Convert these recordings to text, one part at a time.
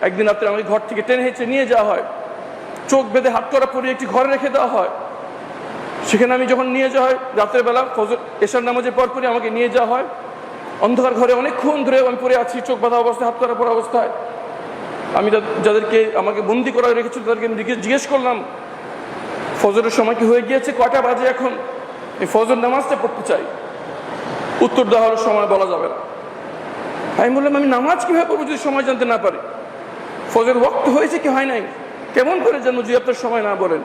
একদিন রাত্রে আমাকে ঘর থেকে টেনে হেঁচে নিয়ে যাওয়া হয়, চোখ বেঁধে হাত করা পরিয়ে একটি ঘরে রেখে দেওয়া হয়। সেখানে আমি যখন নিয়ে যাওয়া হয় রাতের বেলা ফজর এশার নামাজের পরপরই আমাকে নিয়ে যাওয়া হয়। অন্ধকার ঘরে অনেকক্ষণ ধরে আমি পড়ে আছি, চোখ বাঁধা অবস্থায়, হাত করা পড়া অবস্থায়। আমি যাদেরকে আমাকে বন্দি করা রেখেছিল তাদেরকে জিজ্ঞেস করলাম, ফজরের সময় কি হয়ে গিয়েছে, কয়টা বাজে এখন, এই ফজর নামাজটা পড়তে চাই। উত্তর দেওয়া হলো সময় বলা যাবে না। আমি বললাম, আমি নামাজ কিভাবে পড়বো যদি সময় জানতে না পারি? ফজর ওয়াক্ত হয়েছে কি হয় নাই কেমন করে জানবো যদি আপনার সময় না বলেন?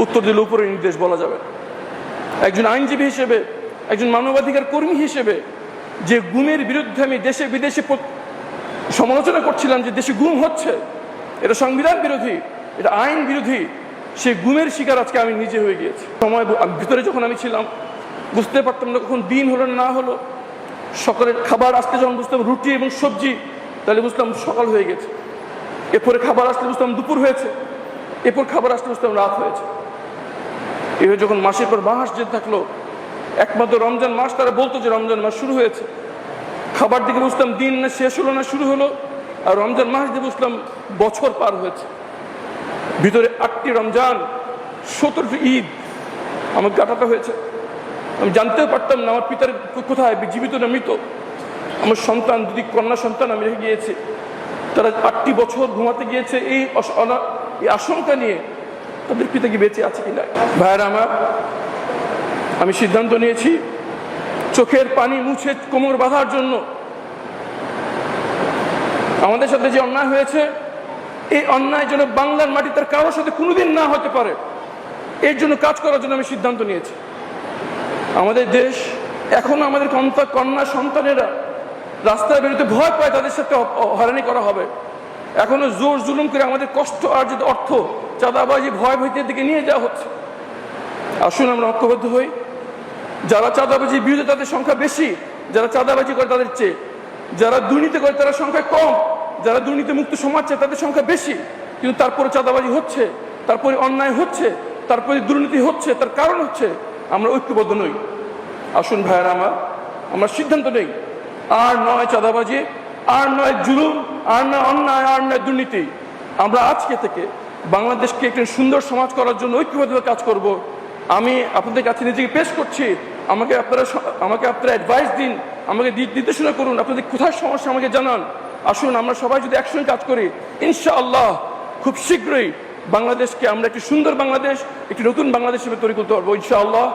উত্তর দিলে উপরে নির্দেশ বলা যাবে। একজন আইনজীবী হিসেবে, একজন মানবাধিকার কর্মী হিসেবে, যে গুমের বিরুদ্ধে আমি দেশে বিদেশে সমালোচনা করছিলাম যে দেশে গুম হচ্ছে, এটা সংবিধান বিরোধী, এটা আইন বিরোধী, সেই গুমের শিকার আজকে আমি নিজে হয়ে গিয়েছি। সময় ভিতরে যখন আমি ছিলাম বুঝতে পারতাম না কখন দিন হলো না হলো। সকালের খাবার আসতে যখন বুঝতাম রুটি এবং সবজি, তাহলে বুঝতাম সকাল হয়ে গেছে। এরপরে খাবার আসলে বুঝতাম দুপুর হয়েছে, এরপর খাবার আসলে বুঝতাম রাত হয়েছে। এভাবে যখন মাসের পর মাস যেতে থাকলো, একমাত্র রমজান মাস তারা বলতো যে রমজান মাস শুরু হয়েছে। খাবার দিকে বুঝতাম দিন না শেষ হলো না শুরু হলো, আর রমজান মাস দিয়ে বুঝলাম বছর পার হয়েছে। ভিতরে 8টি রমজান, 17টি ঈদ আমাকে কাটাতে হয়েছে। আমি জানতেও পারতাম না আমার পিতার কোথায়, জীবিত না মৃত। আমার সন্তান, দুটি কন্যা সন্তান আমি রেখে গিয়েছি, তারা 8টি বছর ঘুমাতে গিয়েছে এই আশঙ্কা নিয়ে তাদের পিতা কি বেঁচে আছে কিনা। ভাইয়েরা আমার, আমি সিদ্ধান্ত নিয়েছি চোখের পানি মুছে কোমর বাঁধার জন্য আমাদের সাথে যে অন্যায় হয়েছে, এই অন্যায় যেন বাংলার মাটি তার কারোর সাথে কোনোদিন না হতে পারে, এর জন্য কাজ করার জন্য আমি সিদ্ধান্ত নিয়েছি। আমাদের দেশ এখনো আমাদের কন্যা সন্তানেরা রাস্তায় বেরোতে ভয় পায়, তাদের সাথে হয়রানি করা হবে। এখনো জোর জুলুম করে আমাদের কষ্ট অর্জিত অর্থ চাঁদাবাজি ভয় ভীতির দিকে নিয়ে যাওয়া হচ্ছে। আসুন আমরা ঐক্যবদ্ধ হই। যারা চাঁদাবাজির বিরুদ্ধে তাদের সংখ্যা বেশি, যারা চাঁদাবাজি করে তাদের চেয়ে, যারা দুর্নীতি করে তারা সংখ্যা কম, যারা দুর্নীতি মুক্ত সমাজ চায় তাদের সংখ্যা বেশি। কিন্তু তারপরে চাঁদাবাজি হচ্ছে, তারপরে অন্যায় হচ্ছে, তারপরে দুর্নীতি হচ্ছে। তার কারণ হচ্ছে আমরা ঐক্যবদ্ধ নই। আসুন ভাইয়েরা আমার, আমরা সিদ্ধান্ত নেই, আর নয় চাঁদাবাজি, আর নয় জুলুম, আর নয় অন্যায়, আর নয় দুর্নীতি। আমরা আজকে থেকে বাংলাদেশকে একটি সুন্দর সমাজ করার জন্য ঐক্যবদ্ধভাবে কাজ করব। আমি আপনাদের কাছে নিজেকে পেশ করছি। আমাকে আপনারা অ্যাডভাইস দিন, আমাকে নির্দেশনা করুন, আপনাদের কোথায় সমস্যা আমাকে জানান। আসুন আমরা সবাই যদি একসঙ্গে কাজ করি, ইনশাআল্লাহ খুব শীঘ্রই বাংলাদেশকে আমরা একটি সুন্দর বাংলাদেশ, একটি নতুন বাংলাদেশ হিসেবে তৈরি করতে পারবো ইনশাআল্লাহ।